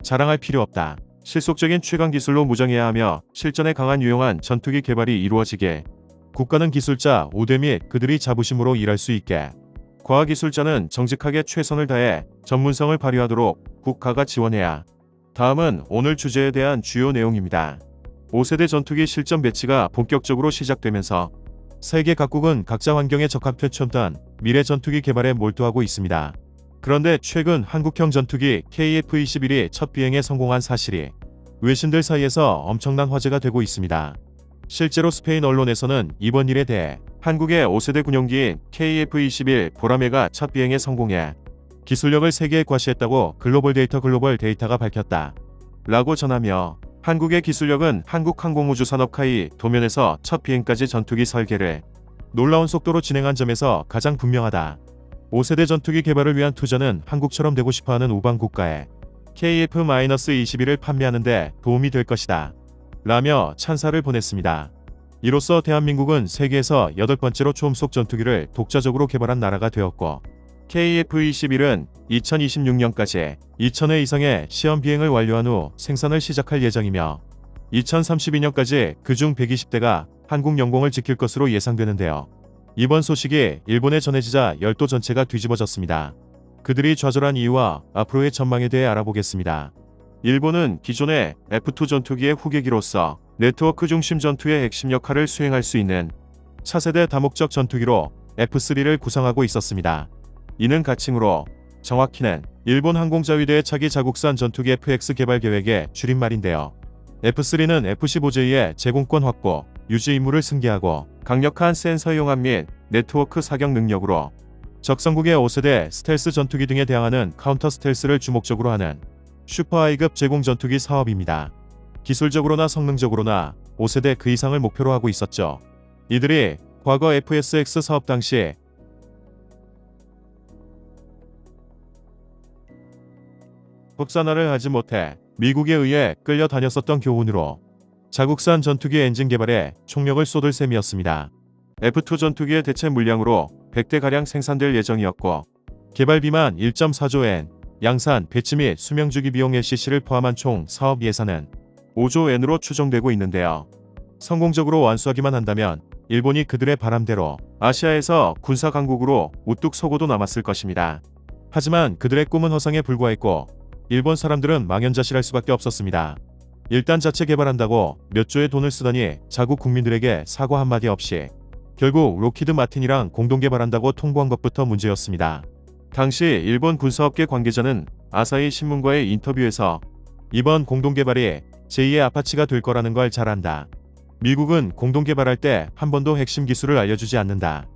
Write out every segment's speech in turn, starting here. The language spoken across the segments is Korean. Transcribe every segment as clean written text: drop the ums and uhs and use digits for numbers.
자랑할 필요 없다. 실속적인 최강 기술로 무장해야 하며 실전에 강한 유용한 전투기 개발이 이루어지게 국가는 기술자 5대 및 그들이 자부심으로 일할 수 있게 과학기술자는 정직하게 최선을 다해 전문성을 발휘하도록 국가가 지원해야. 다음은 오늘 주제에 대한 주요 내용입니다. 5세대 전투기 실전 배치가 본격적으로 시작되면서 세계 각국은 각자 환경에 적합해 첨단 미래 전투기 개발에 몰두하고 있습니다. 그런데 최근 한국형 전투기 KF-21이 첫 비행에 성공한 사실이 외신들 사이에서 엄청난 화제가 되고 있습니다. 실제로 스페인 언론에서는 이번 일에 대해 한국의 5세대 군용기인 KF-21 보라매가 첫 비행에 성공해 기술력을 세계에 과시했다고 글로벌 데이터가 밝혔다. 라고 전하며 한국의 기술력은 한국항공우주산업 카이 도면에서 첫 비행까지 전투기 설계를 놀라운 속도로 진행한 점에서 가장 분명하다. 5세대 전투기 개발을 위한 투자는 한국처럼 되고 싶어하는 우방 국가에 KF-21을 판매하는 데 도움이 될 것이다. 라며 찬사를 보냈습니다. 이로써 대한민국은 세계에서 8번째로 초음속 전투기를 독자적으로 개발한 나라가 되었고 KF-21은 2026년까지 2,000회 이상의 시험 비행을 완료한 후 생산을 시작할 예정이며 2032년까지 그중 120대가 한국 영공을 지킬 것으로 예상되는데요. 이번 소식이 일본에 전해지자 열도 전체가 뒤집어졌습니다. 그들이 좌절한 이유와 앞으로의 전망에 대해 알아보겠습니다. 일본은 기존의 F2 전투기의 후계기로서 네트워크 중심 전투의 핵심 역할을 수행할 수 있는 차세대 다목적 전투기로 F3를 구상하고 있었습니다. 이는 가칭으로 정확히는 일본 항공자위대의 차기 자국산 전투기 FX 개발 계획의 줄임말인데요. F3는 F-15J의 제공권 확보, 유지 임무를 승계하고 강력한 센서 이용함 및 네트워크 사격 능력으로 적성국의 5세대 스텔스 전투기 등에 대항하는 카운터 스텔스를 주목적으로 하는 슈퍼하이급 제공 전투기 사업입니다. 기술적으로나 성능적으로나 5세대 그 이상을 목표로 하고 있었죠. 이들이 과거 FSX 사업 당시 국산화를 하지 못해 미국에 의해 끌려다녔었던 교훈으로 자국산 전투기 엔진 개발에 총력을 쏟을 셈이었습니다. F2 전투기의 대체 물량으로 100대가량 생산될 예정이었고 개발비만 1.4조 엔, 양산, 배치 및 수명주기 비용 LCC를 포함한 총 사업 예산은 5조 엔으로 추정되고 있는데요. 성공적으로 완수하기만 한다면 일본이 그들의 바람대로 아시아에서 군사 강국으로 우뚝 서고도 남았을 것입니다. 하지만 그들의 꿈은 허상에 불과했고 일본 사람들은 망연자실할 수밖에 없었습니다. 일단 자체 개발한다고 몇 조의 돈을 쓰더니 자국 국민들에게 사과 한마디 없이 결국 록히드 마틴이랑 공동 개발한다고 통보한 것부터 문제였습니다. 당시 일본 군사업계 관계자는 아사히 신문과의 인터뷰에서 이번 공동 개발이 제2의 아파치가 될 거라는 걸 잘 안다. 미국은 공동 개발할 때 한 번도 핵심 기술을 알려주지 않는다.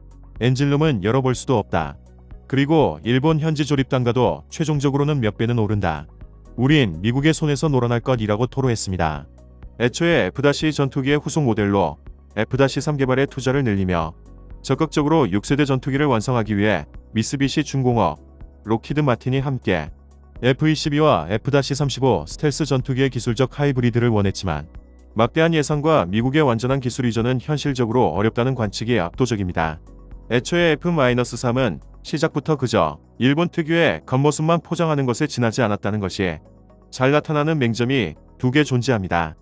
엔진룸은 열어볼 수도 없다. 그리고 일본 현지 조립 단가도 최종적으로는 몇 배는 오른다. 우린 미국의 손에서 놀아날 것이라고 토로했습니다. 애초에 F- 전투기의 후속 모델로 F-3 개발에 투자를 늘리며 적극적으로 6세대 전투기를 완성하기 위해 미쓰비시 중공업, 록히드 마틴이 함께 F-22와 F-35 스텔스 전투기의 기술적 하이브리드를 원했지만 막대한 예산과 미국의 완전한 기술 이전은 현실적으로 어렵다는 관측이 압도적입니다. 애초에 F-3은 시작부터 그저 일본 특유의 겉모습만 포장하는 것에 지나지 않았다는 것이 잘 나타나는 맹점이 두 개 존재합니다.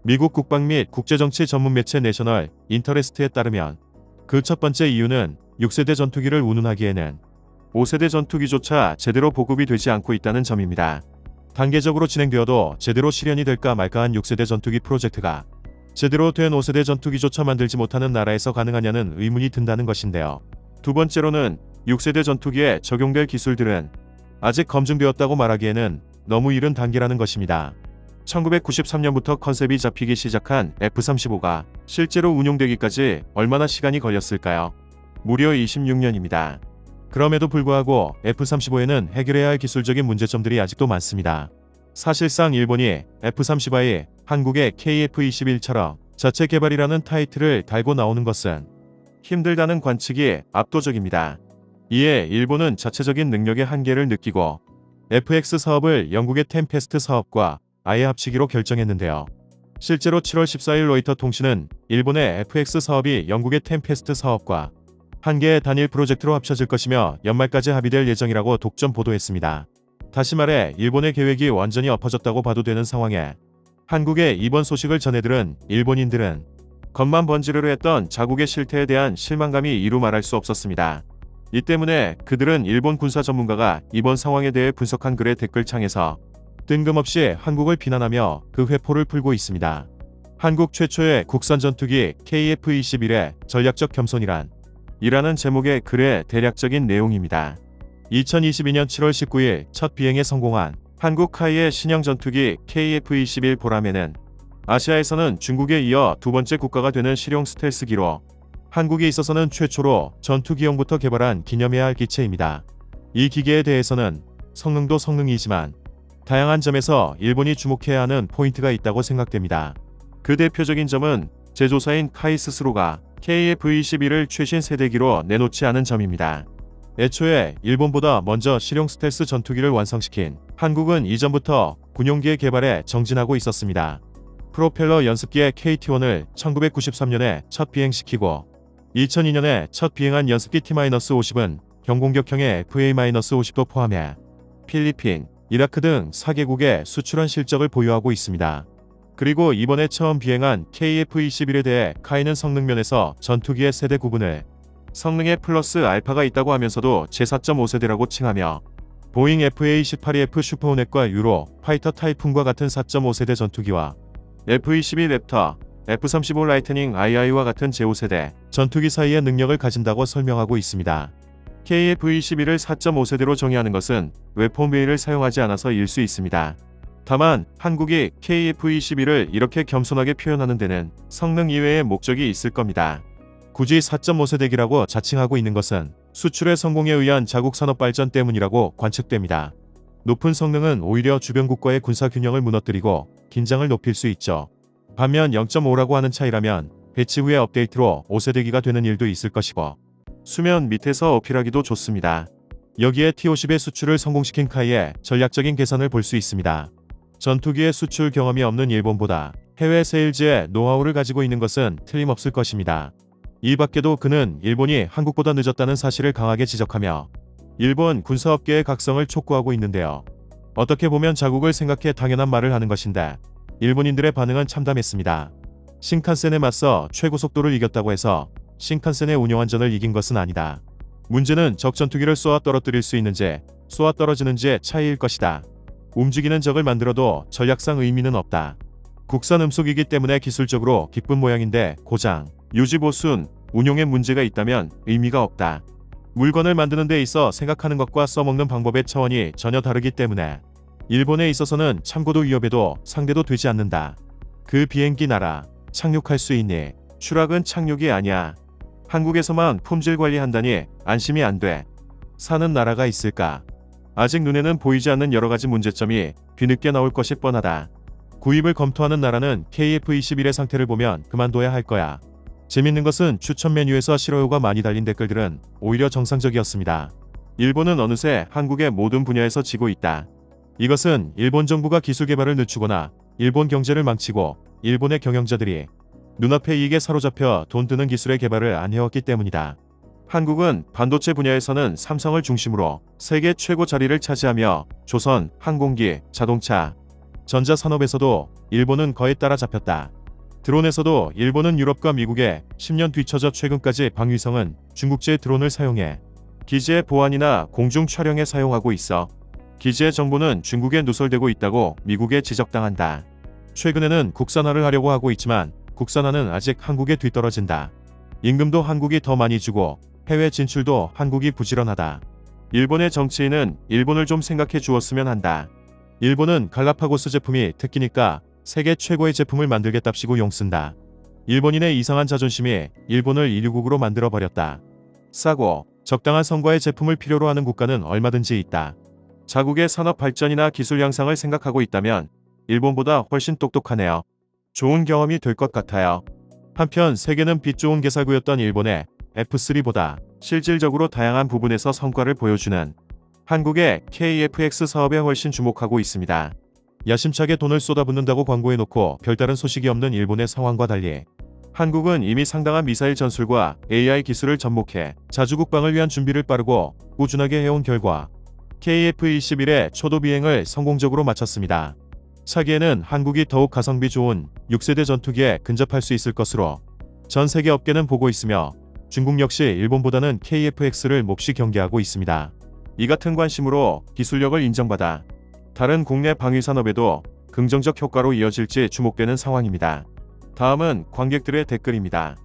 미국 국방 및 국제정치 전문 매체 내셔널 인터레스트에 따르면 그 첫 번째 이유는 6세대 전투기를 운운하기에는 5세대 전투기조차 제대로 보급이 되지 않고 있다는 점입니다. 단계적으로 진행되어도 제대로 실현이 될까 말까한 6세대 전투기 프로젝트가 제대로 된 5세대 전투기조차 만들지 못하는 나라에서 가능하냐는 의문이 든다는 것인데요. 두 번째로는 6세대 전투기에 적용될 기술들은 아직 검증되었다고 말하기에는 너무 이른 단계라는 것입니다. 1993년부터 컨셉이 잡히기 시작한 F-35가 실제로 운용되기까지 얼마나 시간이 걸렸을까요? 무려 26년입니다. 그럼에도 불구하고 F-35에는 해결해야 할 기술적인 문제점들이 아직도 많습니다. 사실상 일본이 F-35에 한국의 KF-21처럼 자체 개발이라는 타이틀을 달고 나오는 것은 힘들다는 관측이 압도적입니다. 이에 일본은 자체적인 능력의 한계를 느끼고 FX 사업을 영국의 템페스트 사업과 아예 합치기로 결정했는데요. 실제로 7월 14일 로이터 통신은 일본의 FX 사업이 영국의 템페스트 사업과 한 개의 단일 프로젝트로 합쳐질 것이며 연말까지 합의될 예정이라고 독점 보도했습니다. 다시 말해 일본의 계획이 완전히 엎어졌다고 봐도 되는 상황에 한국에 이번 소식을 전해들은 일본인들은 겉만 번지르르 했던 자국의 실태에 대한 실망감이 이루 말할 수 없었습니다. 이 때문에 그들은 일본 군사 전문가가 이번 상황에 대해 분석한 글의 댓글창에서 뜬금없이 한국을 비난하며 그 회포를 풀고 있습니다. 한국 최초의 국산 전투기 KF-21의 전략적 겸손이란 이라는 제목의 글의 대략적인 내용입니다. 2022년 7월 19일 첫 비행에 성공한 한국 카이의 신형 전투기 KF-21 보라매는 아시아에서는 중국에 이어 두 번째 국가가 되는 실용 스텔스기로 한국에 있어서는 최초로 전투기용부터 개발한 기념해야 할 기체입니다. 이 기계에 대해서는 성능도 성능이지만 다양한 점에서 일본이 주목해야 하는 포인트가 있다고 생각됩니다. 그 대표적인 점은 제조사인 카이 스스로가 KF-21을 최신 세대기로 내놓지 않은 점입니다. 애초에 일본보다 먼저 실용 스텔스 전투기를 완성시킨 한국은 이전부터 군용기의 개발에 정진하고 있었습니다. 프로펠러 연습기의 KT-1을 1993년에 첫 비행시키고 2002년에 첫 비행한 연습기 T-50은 경공격형의 FA-50도 포함해 필리핀, 이라크 등 4개국에 수출한 실적을 보유하고 있습니다. 그리고 이번에 처음 비행한 KF-21에 대해 카이는 성능 면에서 전투기의 세대 구분을 성능에 플러스 알파가 있다고 하면서도 제4.5세대라고 칭하며 보잉 FA-18F 슈퍼호넷과 유로 파이터 타이푼과 같은 4.5세대 전투기와 F-21 랩터, F-35 라이트닝 II와 같은 제5세대 전투기 사이의 능력을 가진다고 설명하고 있습니다. KF-21을 4.5세대로 정의하는 것은 웨폰웨이를 사용하지 않아서일 수 있습니다. 다만 한국이 KF-21을 이렇게 겸손하게 표현하는 데는 성능 이외의 목적이 있을 겁니다. 굳이 4.5세대기라고 자칭하고 있는 것은 수출의 성공에 의한 자국 산업 발전 때문이라고 관측됩니다. 높은 성능은 오히려 주변국과의 군사 균형을 무너뜨리고 긴장을 높일 수 있죠. 반면 0.5라고 하는 차이라면 배치 후의 업데이트로 5세대기가 되는 일도 있을 것이고 수면 밑에서 어필하기도 좋습니다. 여기에 T-50의 수출을 성공시킨 카이의 전략적인 계산을 볼 수 있습니다. 전투기의 수출 경험이 없는 일본보다 해외 세일즈의 노하우를 가지고 있는 것은 틀림없을 것입니다. 이 밖에도 그는 일본이 한국보다 늦었다는 사실을 강하게 지적하며 일본 군사업계의 각성을 촉구하고 있는데요. 어떻게 보면 자국을 생각해 당연한 말을 하는 것인데 일본인들의 반응은 참담했습니다. 신칸센에 맞서 최고속도를 이겼다고 해서 신칸센의 운용안전을 이긴 것은 아니다. 문제는 적 전투기를 쏘아 떨어뜨릴 수 있는지 쏘아 떨어지는지의 차이일 것이다. 움직이는 적을 만들어도 전략상 의미는 없다. 국산 음속이기 때문에 기술적으로 기쁜 모양인데 고장, 유지 보순, 운용에 문제가 있다면 의미가 없다. 물건을 만드는 데 있어 생각하는 것과 써먹는 방법의 차원이 전혀 다르기 때문에 일본에 있어서는 참고도 위협에도 상대도 되지 않는다. 그 비행기 날아 착륙할 수 있니? 추락은 착륙이 아니야. 한국에서만 품질 관리한다니 안심이 안 돼. 사는 나라가 있을까? 아직 눈에는 보이지 않는 여러가지 문제점이 뒤늦게 나올 것이 뻔하다. 구입을 검토하는 나라는 KF-21의 상태를 보면 그만둬야 할 거야. 재밌는 것은 추천 메뉴에서 싫어요가 많이 달린 댓글들은 오히려 정상적이었습니다. 일본은 어느새 한국의 모든 분야에서 지고 있다. 이것은 일본 정부가 기술 개발을 늦추거나 일본 경제를 망치고 일본의 경영자들이 눈앞의 이익에 사로잡혀 돈 드는 기술의 개발을 안 해왔기 때문이다. 한국은 반도체 분야에서는 삼성을 중심으로 세계 최고 자리를 차지하며 조선, 항공기, 자동차, 전자산업에서도 일본은 거의 따라잡혔다. 드론에서도 일본은 유럽과 미국에 10년 뒤처져 최근까지 방위성은 중국제 드론을 사용해 기지의 보안이나 공중 촬영에 사용하고 있어 기지의 정보는 중국에 누설되고 있다고 미국에 지적당한다. 최근에는 국산화를 하려고 하고 있지만 국산화는 아직 한국에 뒤떨어진다. 임금도 한국이 더 많이 주고 해외 진출도 한국이 부지런하다. 일본의 정치인은 일본을 좀 생각해 주었으면 한다. 일본은 갈라파고스 제품이 특기니까 세계 최고의 제품을 만들겠답시고 용쓴다. 일본인의 이상한 자존심이 일본을 인류국으로 만들어버렸다. 싸고 적당한 성과의 제품을 필요로 하는 국가는 얼마든지 있다. 자국의 산업 발전이나 기술 향상을 생각하고 있다면 일본보다 훨씬 똑똑하네요. 좋은 경험이 될 것 같아요. 한편 세계는 빛 좋은 개살구였던 일본의 F3보다 실질적으로 다양한 부분에서 성과를 보여주는 한국의 KF-X 사업에 훨씬 주목하고 있습니다. 야심차게 돈을 쏟아붓는다고 광고해놓고 별다른 소식이 없는 일본의 상황과 달리 한국은 이미 상당한 미사일 전술과 AI 기술을 접목해 자주국방을 위한 준비를 빠르고 꾸준하게 해온 결과 KF-21의 초도 비행을 성공적으로 마쳤습니다. 차기에는 한국이 더욱 가성비 좋은 6세대 전투기에 근접할 수 있을 것으로 전 세계 업계는 보고 있으며 중국 역시 일본보다는 KF-X를 몹시 경계하고 있습니다. 이 같은 관심으로 기술력을 인정받아 다른 국내 방위 산업에도 긍정적 효과로 이어질지 주목되는 상황입니다. 다음은 관객들의 댓글입니다.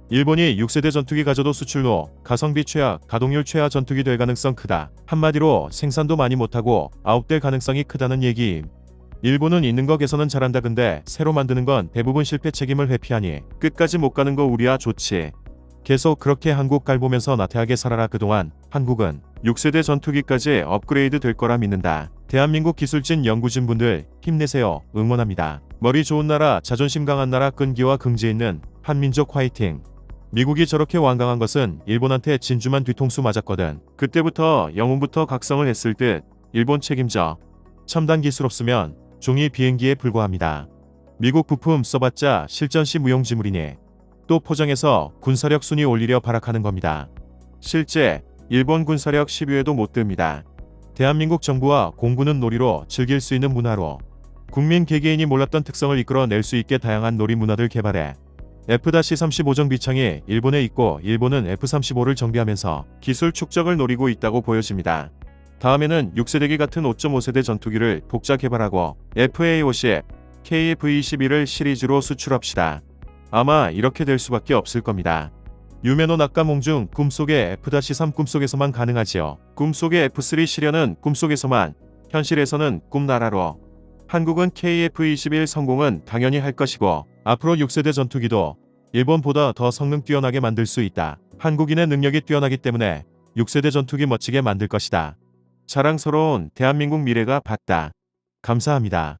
일본이 6세대 전투기 가져도 수출로 가성비 최하, 가동률 최하 전투기 될 가능성 크다. 한마디로 생산도 많이 못하고 아웃될 가능성이 크다는 얘기. 일본은 있는 거 개선은 잘한다 근데 새로 만드는 건 대부분 실패 책임을 회피하니 끝까지 못 가는 거 우리야 좋지. 계속 그렇게 한국 깔보면서 나태하게 살아라. 그동안 한국은 6세대 전투기까지 업그레이드 될 거라 믿는다. 대한민국 기술진 연구진 분들 힘내세요. 응원합니다. 머리 좋은 나라, 자존심 강한 나라, 끈기와 긍지 있는 한민족 화이팅. 미국이 저렇게 완강한 것은 일본한테 진주만 뒤통수 맞았거든. 그때부터 영웅부터 각성을 했을 듯. 일본 책임져. 첨단 기술 없으면 종이 비행기에 불과합니다. 미국 부품 써봤자 실전 시 무용지물이니 또 포장해서 군사력 순위 올리려 발악하는 겁니다. 실제 일본 군사력 10위에도 못 듭니다. 대한민국 정부와 공군은 놀이로 즐길 수 있는 문화로 국민 개개인이 몰랐던 특성을 이끌어낼 수 있게 다양한 놀이 문화들 개발해 F-35 정비창이 일본에 있고 일본은 F-35를 정비하면서 기술 축적을 노리고 있다고 보여집니다. 다음에는 6세대기 같은 5.5세대 전투기를 독자 개발하고 FA-50, KF-21을 시리즈로 수출합시다. 아마 이렇게 될 수밖에 없을 겁니다. 유메노 낙가몽 중 꿈속의 F-3 꿈속에서만 가능하지요. 꿈속의 F3 실현은 꿈속에서만, 현실에서는 꿈나라로. 한국은 KF-21 성공은 당연히 할 것이고 앞으로 6세대 전투기도 일본보다 더 성능 뛰어나게 만들 수 있다. 한국인의 능력이 뛰어나기 때문에 6세대 전투기 멋지게 만들 것이다. 자랑스러운 대한민국 미래가 밝다. 감사합니다.